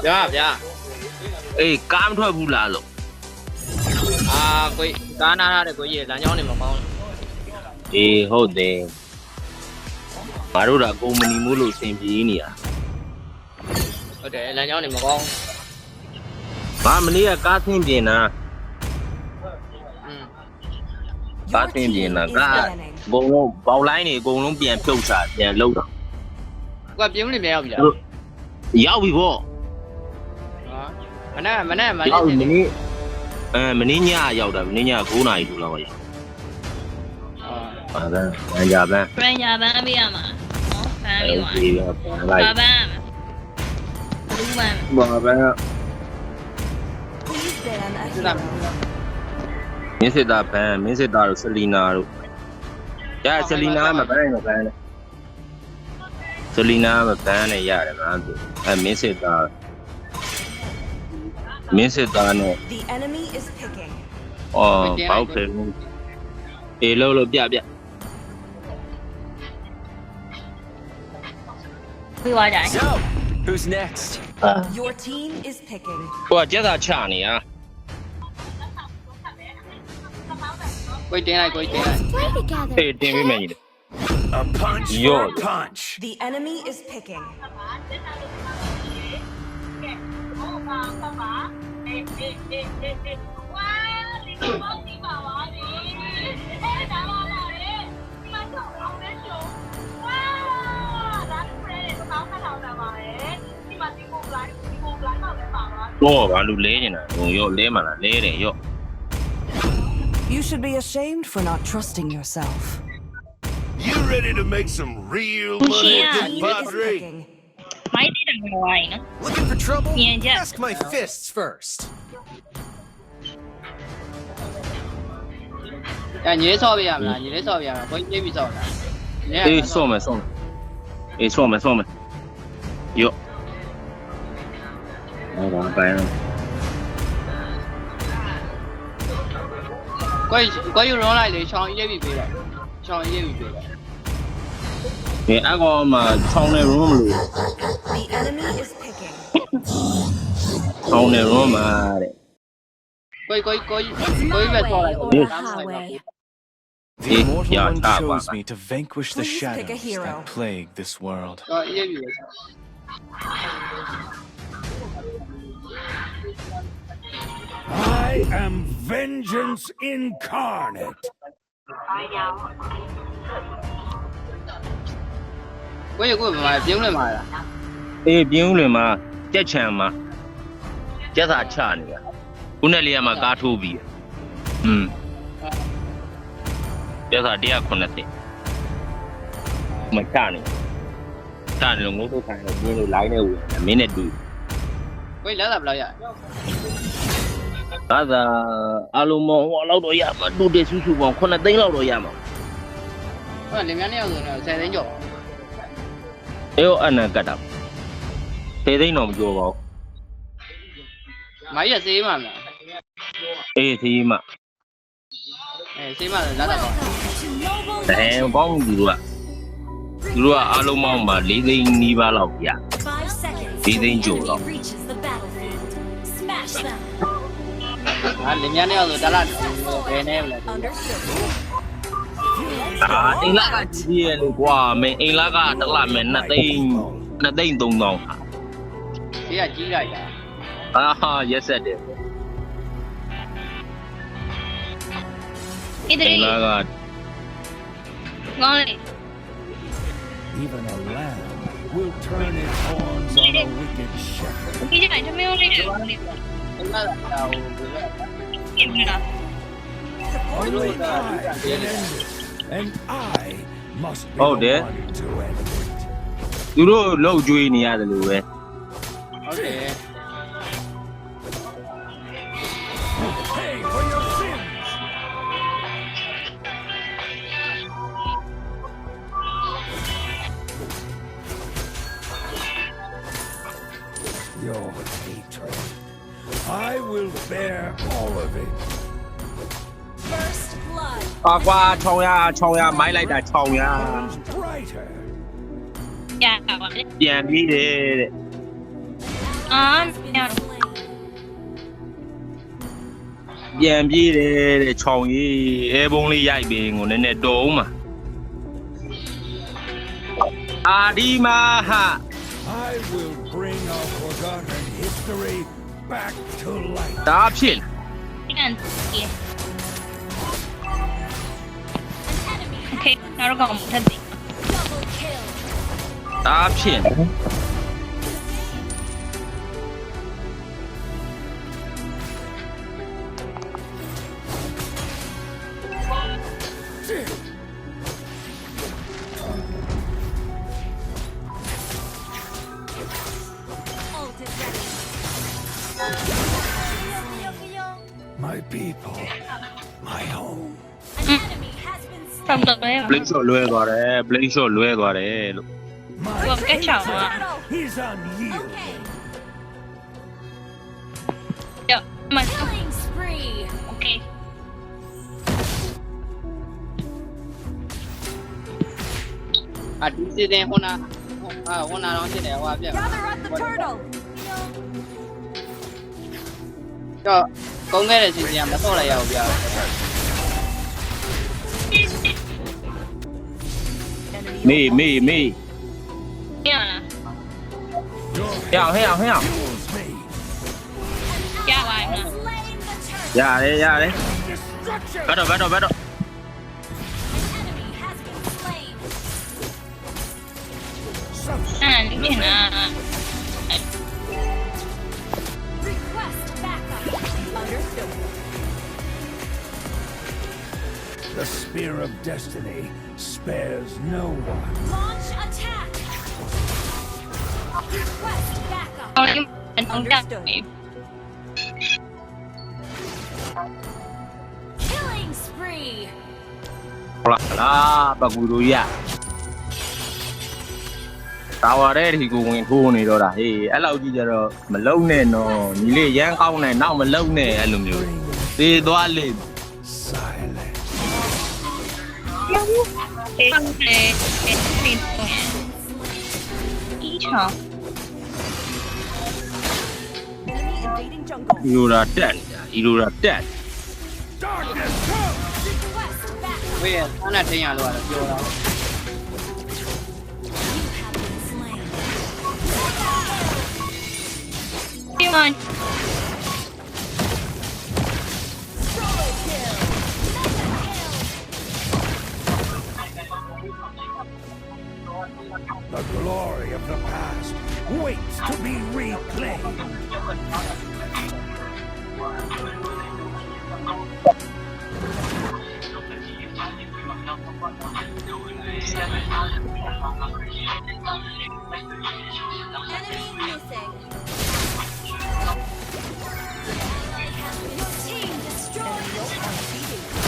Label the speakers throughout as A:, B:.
A: ဗျာ
B: အေးကားမထွက်ဘူးလားလို့
A: ကိုကားနာထားတဲ့ကိုကြီးလမ်းကြောင်းနေမကောင်း
B: အေးဟုတ်တယ်ငါတို့ကကုမ္ပဏီမို့လို့စင်ပြေးနေရ
A: ဟုတ်တယ်လမ်းကြောင်းနေမကောင်း
B: ငါမနေ့ကကားဆင်းပြင်တာကားဆင်းပြင်တာကအကုန်လုံးပေါက်လိုင်းတွေအကုန်လုံးပြန်ဖြုတ်ချပြန်လှုပ်တော့
A: ကိုကပြင်းမလို့မရောက်ပြီလား
B: ရောက်ပြီပေါ့
A: မနေ့
B: ရောက်ပြီမနေ့ညရောက်တာမနေ့ည9 နာရီထိုးလောက်ရောက်ပါဗန်းညာဗန်း
C: ပြရမှာနော်ဗန်းပြီးပါဗန်းဘူးဗန်း
B: ဘာဗန်းမင်းစစ်သားဗန်းမင်းစစ်သားတို့ဆလီနာတို့ကြာဆလီနာမဗန်းနဲ့ဆလီနာမဗန်းနဲ့ရတယ်ဗန်းသူမင်းစစ်သားနဲ့အော်ဘောက်ဖယ်အေးလို့ပြ
C: ပြီးသွားကြတယ်
D: Who's next?
E: Your team is picking.
B: ဟိုကကျက်သာချနေရ
A: ကိုတင်းလိုက်
B: အေးတင်ပေးမယ်ကြီး
D: A punch for a punch.
E: The enemy is picking.
B: တော့ဘာလို့လဲနေတာဟိုရောလဲမလားလဲတယ်ရော
E: You should be ashamed for not trusting yourself.
D: You ready to make some real
C: Yeah.
D: money,
E: Your team is
D: compadre?
E: picking.
C: မိုင်းတိတယ်ငွားရင်နော်
D: Looking for trouble?
C: Yeah.
D: Ask my fists first.
A: ညေးဆော့ပြရမလားညေးဆော့ပြရမှာကိုကြီးပြေးပြီးဆော့တာ
B: အေးဆော့မယ်အေးဆော့မယ်ရောဟောပါပိုင်း
A: ကိုယူရွန်လိုက်လေချောင်းရေးပြီးပေးလိုက်
B: အကောင်မှာချောင်းနေရုံးမလို့
E: The enemy is picking.
B: ချောင်းနေရုံးမှာတဲ့
A: ကိုပဲဆော့လိုက်
E: Or the highway.
D: The immortal
B: Yeah,
D: one
B: that
D: chose
B: one.
D: me to vanquish the
E: Please pick a
D: shadows
E: hero.
D: that plague this world.
A: ရေးပြီး
F: I am vengeance incarnate.
A: ကိုဘာပြုံးနေမှာလား
B: အေးပြင်းဦးလွင်မှာကြက်ချံမှာကျက်သာချနေရခုနဲ့လေးကမှကားထိုးပြီးကျက်သာ190မချနေလို့ငုတ်ထုတ်ခိုင်းလို့ပြင်းလို့ line နဲ့ဝင်မင်းနဲ့တူ
A: ကိုလက်သာဘယ်လောက်ရ
B: ဒါသာအလုံးမဟိုလောက်တော့ရမှာတူတယ်ဆူဆူပေါင်း9သိန်းလောက်တော့ရမှာ
A: ဟုတ်လင်မြန်းနေအောင်ဆိုတော့10သိန်းကျော်
B: အေးအနံကတ်တာ10သိန်းတော့မကျော်ပါဘူး
A: မိုင်းရစေးမှာမလား
B: အေးစီမ
A: စေးမှာလက်သာပါ
B: ပေါင်းသူတို့ကအလုံးမောင်းမှာ4သိန်းနီးပါးလောက်ရ
E: 5 seconds.
B: 4သိန်းကျော်တော့
E: Reaches the battlefield. Smash them.
A: လင်မြန်းနေအောင်ဆိုတလားဘယ်နဲ့မလဲ
E: Understood.
B: အိမ်လာကကြီးရလို့ကွာမင်းအိမ်လာကတစ်လမဲ့2သိန်း3,000ဟာ
A: ဒီကကြီးလိုက်တာ
B: အာဟာရက်ဆက်တယ်
C: ဣတရီ
B: အိမ်လာက
C: ကောင်းလေ
F: Even a lamb will turn its horns on a wicked shepherd.
C: ဒီကြိုင်တမင်းလေးတွေလေးပေါ့
A: အဲ့ဒါဟိုဘယ်လို
C: ပြင်မလား
F: Only I can end it, and I must be
B: Oh,
F: the
B: dear.
F: one to end it.
B: သူတို့လှုပ်ကြွေးနေရတယ်လို့ပဲ
A: ဟုတ်တယ်
F: Pay for your sins. Your hatred. I will bear all of it.
E: First blood.
B: ကွာချောင်းရမိုင်းလိုက်တာချောင်းရ
F: Burns brighter.
C: ရပါပါလေ
B: ပြန်ပြီးတယ်တဲ့
C: ညာ
B: ပြန်ပြေးတယ်တဲ့ချောင်းကြီးအဲဘုံလေးရိုက်ပြီးကိုနည်းနည်းတော်အောင်မှာအာဒီမာဟာ
F: I will bring our forgotten history back to life.
B: ဒါဖြစ်
C: ပြန်ကြီးโอเคနောက်တော့ကောင်ထပ်သိ
B: ဒါဖြစ်
F: My people, my home.
C: ဖမ်တော့ပဲ
B: blink shot လွဲသွားတယ် blink shot လွဲသွားတယ်လို့
F: My
C: ဘာကချောင်းอ่ะ
F: is unyielding.
C: ကြောက်မတ်
G: Killing spree.
C: โอเค
A: ဒီစီတင်ဟိုနာတော့ဖြစ်တယ်ဟိုပြက်
G: Gather up the turtle.
A: တော့ကုန်းခဲ့တဲ့စီစဉ်ကမတော့လိုက်ရဘူးဗျာ
B: မေး
C: ပြန်လာ
B: ဟဲ့အောင်
F: Fuels me.
C: ရပါမယ်
G: Slain the turtle.
B: ရတယ်
F: Destruction.
B: ဘတ်တော့
G: An enemy has been slain.
C: အဲ့ဒါပြင်လာ
G: Request backup. Understood.
F: The spear of destiny spares no one.
G: Launch attack. Request backup.
C: အော်ဒီတော့တက်ပြီ
G: Killing spree.
B: ဟုတ်လားပကူတို့ရတာဝါတဲ့ဒီကိုဝင်ထိုးနေတော့တာဟေးအဲ့လောက်ကြီးကြတော့မလုံနဲ့နော်ညီလေးရမ်းကောင်းနေနောက်မလုံနဲ့အဲ့လိုမျိုးသေးသွားလိမ့်
F: Silence.
C: အေးပြင်ဒီချောင်း
E: Enemy invading jungle.
B: ဟီရိုရာတက်နေတာဟီရိုရာတက်
F: Darkness come.
G: Request backup.
A: ဝေးရဆန်းနဲ့ထိန်ရလို့ကတော့ပြောတော့
G: You have been slain.
C: ဒီမှာ
F: The glory of the past waits to be reclaimed.
G: Enemy missing. Your team destroyed.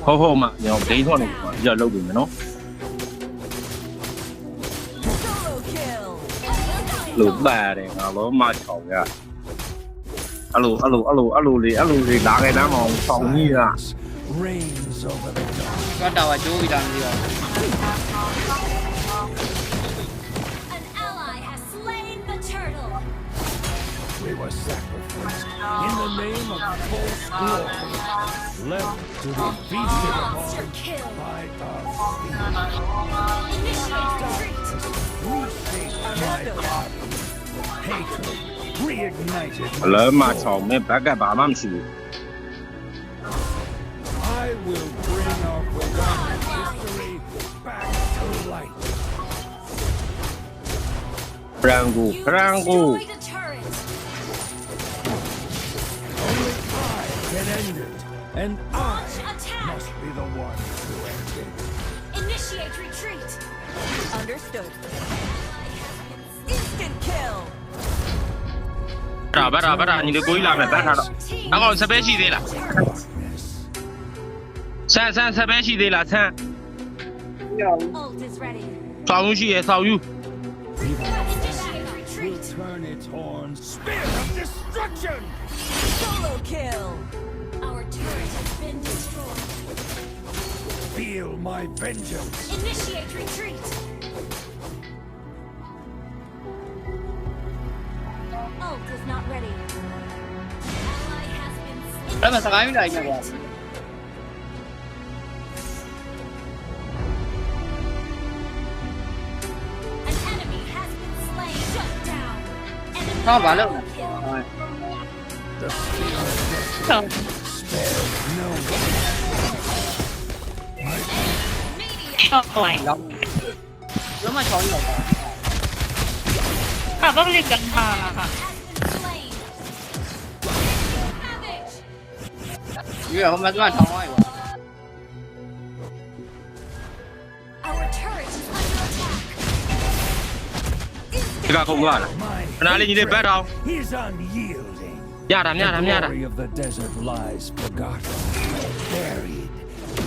B: ဟုတ်မှကျွန်တော်ဂိမ်းထွက်နေပြီကြောက်လုပ်ပြီမယ်နော်
E: Solo kill.
B: လို့ပါတယ်ငါတော့မချောင်ရအဲ့လိုလေးလာခဲ့တမ်းမအောင်ချောင်ကြီးက
F: Reigns over the dark.
A: တော့တာဝါကျိုးပြီးတာမသိပါဘူး
G: An ally has slain the turtle.
F: We were sacrificed in the name of false glory, left to be feasted
G: Monster
F: upon
G: kill.
F: by us.
G: Initiate retreat.
F: Reshape my body. Hatred reignited.
B: အလဲမချောင်မဲ့ဘက်ကဘာမှမရှိဘူး
F: I will bring our forgotten history back to light.
B: ဖရန်ကို
G: You destroyed the turret.
F: Only I can end it, and I
G: Attack.
F: must be the one to end it.
G: Initiate retreat.
E: Understood. Instant kill.
B: ဗတာညီလေးကိုကြီးလာမယ်ဘတ်ထားတော့အကောင်စပယ်ရှိသေးလား
F: Darkness.
B: ဆန်းစပယ်ရှိသေးလားဆန်း
G: Ult is ready.
B: ဆောင်းယူရှိရဆောင်းယူ
F: Even
G: retreat.
F: turn its horns. Spear of destruction!
E: Solo kill.
G: Our turret has been destroyed.
F: Feel my vengeance.
G: Initiate retreat. Ult is not ready. Ally has been slain.
A: အဲ့မှာစကိုင်းလိုက်ကြပါ
G: An enemy has been slain. Shut down. Enemy
A: ဟောဘာလို့
G: double kill.
F: The spear of death
C: ဟုတ်
F: spares no one.
C: ဟုတ်
A: လောက်လုံးမချောင်းရောက်ပါ
C: อ่ะဘာလို့ကန်ဟာဟာ
G: Has been slain. Savage.
A: ဒီကဟိုမှာသူကထောင်းသွားပြီ
G: Our turret is under attack.
B: ဒီကကုန်သွားလား
F: My
B: ခဏလေးညီလေးဘက်ထောင်
F: is unyielding.
B: ညတာညတာ
F: The
B: ညတာ
F: glory of the desert lies forgotten, buried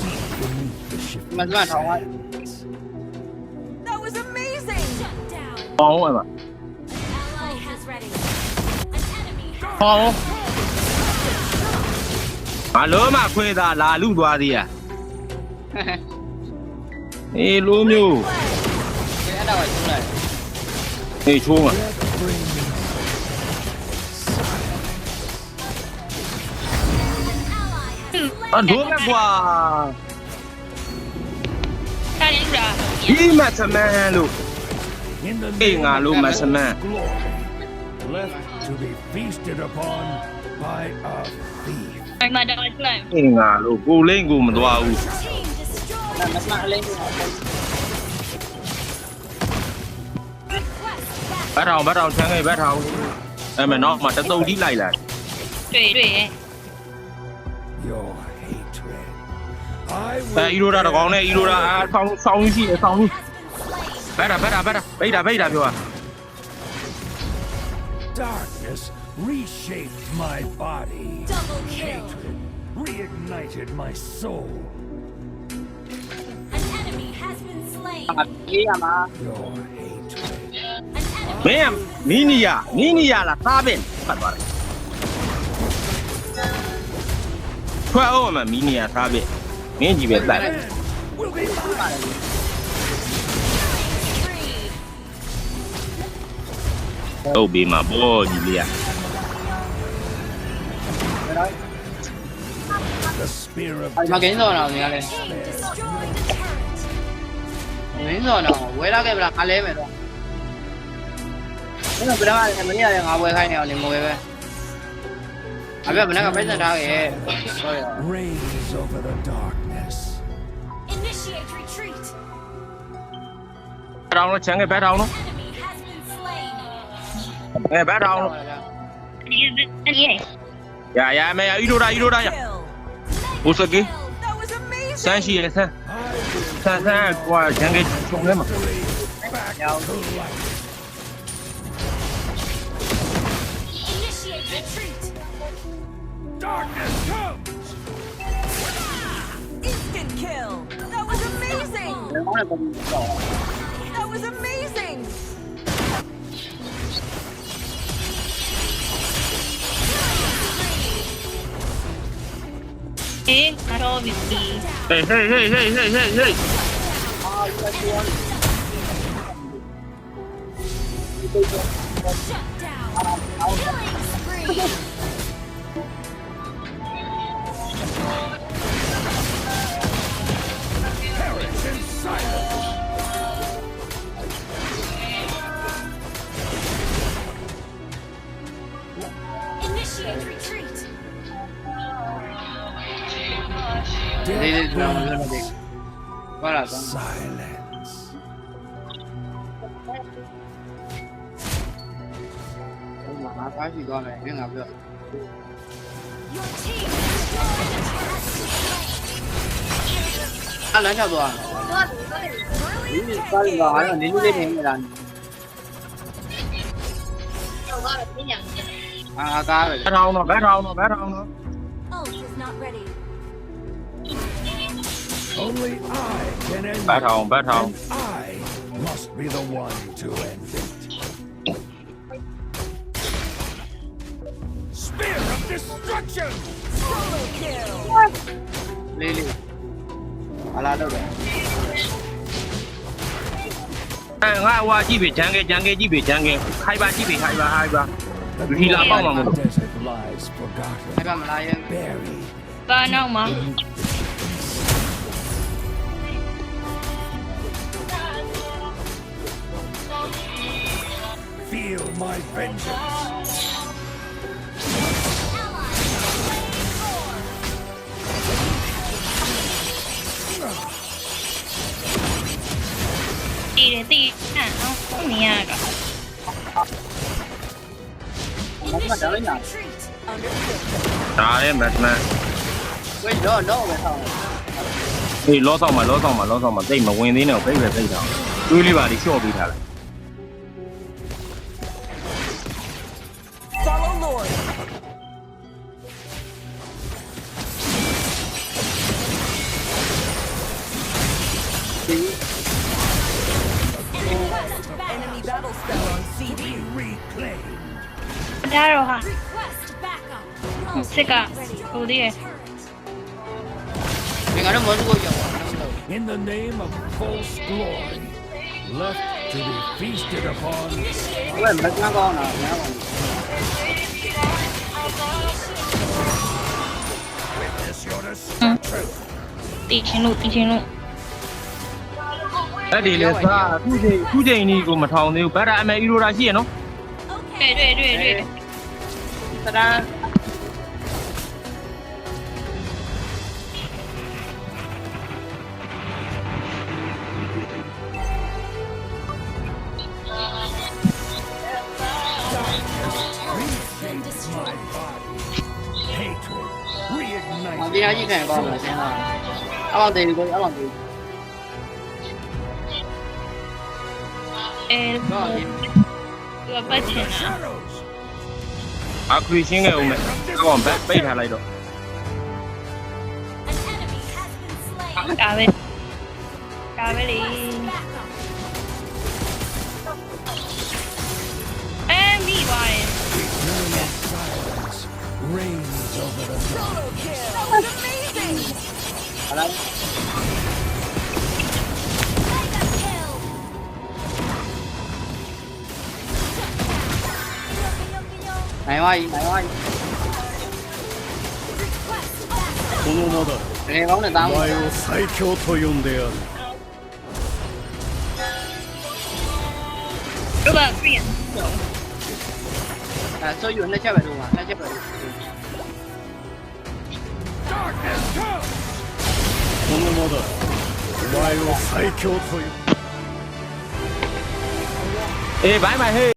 F: deep beneath the shifting
A: Mas mano,
F: sands.
E: That was amazing.
G: Shut down.
B: ပေါင်းဝင်ပါ
G: Ally has ready. An enemy has
B: ပေါင်းဘာလို့မှခွေးသားလာလူသွားသေးရအေးလိုမျိုး
A: ဒီအဲ့ဒါကကျူးလိုက်
B: အေးချိုးမှာ
F: Bring me
G: an ally has slain.
B: အဒိုးပဲကွာ
C: ကာရင်ရာ
B: ဒီမတ်မန်လို့
F: in the
B: Hey,
F: name
B: nga,
F: of
B: lo,
F: God's
B: masaman.
F: glory, left to be feasted upon by a thief.
C: အိမ်မှာတော့လိုက်
B: အေးငါလို့ကိုလိမ့်ကိုမသွားဘူး
G: Team destroyed.
A: မစမအလေးကို
G: Request back.
B: ဘတ်ထောင်ချမ်းခဲ့ဘတ်ထောင်အဲ့မနောက်မှတတုံကြီးလိုက်လာ
C: တွေ့တွေ့ရဲ့
F: Your hatred. I
B: အဲ
F: will
B: အီရိုဒါတကောင်နဲ့အီရိုဒါဆောင်းရှိတယ်ဆောင်း
G: Has been slain.
B: ဘတ်တာပိတ်တာပြောတာ
F: darkness reshaped my body.
G: Double kill.
F: Hatred reignited my soul.
G: An enemy has been slain.
A: အေးရမှာ
F: Your hatred.
G: An enemy
B: မင်းနီးနီယာလားသားပင်ဖတ်သွားတယ်ခွဲအောင်မမီနီယာသားပင်မင်းကြီးပဲတိုက်
F: Man will be mine.
G: free.
B: ဟုတ်ပြီမှာဘောကြီးလေး
F: The spear of
A: အဲ့မှာကင်းစော်တော့နေရလဲ
G: Team destroyed a turret.
A: မင်းစော်တော့ဝဲလာခဲ့ဗလားငါလဲမယ်တော့ဘယ်တော့ပြတော့မနေ့ကငါဝဲခိုင်းနေအောင်နေမဝဲပဲအဖေကမနေ့ကပိတ်ဆက်ထားခဲ့ဟုတ်ရ
F: reigns over the darkness.
G: Initiate retreat.
B: ဘတ်ထောင်လို့ချမ်းခဲ့ဘတ်ထောင်လို့
G: Enemy has been slain.
B: ဘတ်ထောင်လို့
C: ဒီရဲ့
B: ရမယ်အီရိုဒါရ
E: Kill.
B: ဘိုးစကေ
E: That was amazing.
B: စမ်းရှိရဆန်း
F: I will
B: ဆန်းကွာချမ်းခဲ့ချုံလဲမှာ
F: back to life.
G: Initiate retreat.
F: Darkness comes.
E: Instant kill. That was amazing.
A: ဘယ်မှာလဲပုံတော့
E: That was amazing.
C: အေးအရောဘီ
B: ဟေး
G: Shut down. Killing spree.
F: Perish in silence.
G: Initiate retreat.
A: ဒီဒီတော့မလုပ်တော့ဘူးဘာလာတော့
F: Silence.
A: ငါသားရှိသွားမယ်ငါပြော
G: Your team destroyed a turret.
A: အလမ်းချသွားဒီကားကအားလုံးနင်းလေးနေနေတာအာကားပဲ
B: ဘတ်ထောင်တော့
G: Ult is not ready.
F: Only I can end
B: ဘတ်ထောင်
F: it. I must be the one to end it. spear of destruction.
A: လေးလေးဟာလာတော့တယ်
B: ငါဟွာကြည့်ပြီဂျန်ကဲကြည့်ပြီဂျန်ကဲခိုင်ပါကြည့်ပြီခိုင်ပါ
F: The
B: Hila
F: glory
B: pa,
F: of
B: mama.
F: the desert lies forgotten,
A: အဲ့ပါမလာရင်
F: buried.
C: ပါနောက်မှာ
F: Feel my vengeance.
C: တီးတယ်တီးအောင်ဟုတ်နေရတော့
A: မမဒါလည်းညာ
B: ဒါလည်းမတ်မန်
A: ဝေးတော့ပဲဆောင်း
B: အေးလောဆောင်မှာတိတ်မဝင်သေးနဲ့ပြိပဲပြိတာတွေးလေးပါလေးလျှော့ပေးထားလိုက်
E: Follow Lord. Enemy battle spell on CD.
F: Reclaimed.
C: ဒါတော့ဟာ
G: Request backup.
C: စစ်ကဟိုတည်းရ
A: ဒီကတော့မောစုကိုရောက်ပါ
F: In the name of false glory, left to be feasted upon.
A: ဝေးမကန်းကောင်းတာများပါ
F: Witness your destruction.
C: တီးချင်းလို့
B: အဲ့ဒီလေစားခုချိန်ကြီးကိုမထောင်သေးဘူးဘတ်တာအမေအီရိုတာရှိရနော်
C: တွေ့
A: သဒန်း
F: Reshape my body. Hatred.
A: မ
F: Reignite.
A: တရားကြီးခံကောင်းတယ်ဆင်းလာအမောင်တေကိုအမောင်တေ
C: အဲ
A: တော့ဒီ
C: သူကပတ်ချင်တာ
F: Shadows.
B: အခရီးရှင်းခဲ့ဦးမယ်အကောင်ဘတ်ပိတ်ထားလိုက်တော့
G: An enemy has been slain.
C: ဒါပဲလေ
G: Backup.
C: မိပါတယ်
F: Eternal silence reigns over the
E: Solo kill. That was amazing.
A: ဟာလာ
G: Mega kill. Yo.
A: နိုင်ပါကြီး
G: Request backup.
F: この名だ
A: တကယ်ကောင်းတဲ့သားမ
F: お前を最強と呼んでやる
C: တို့ကပြင်
A: အဲဆိုယူနှစ်ချက်ပဲတော့မှာနှစ်ချက်ပဲ
F: Darkness come この名だお前を最強と呼んで
B: အေးဘိုင်းဟေး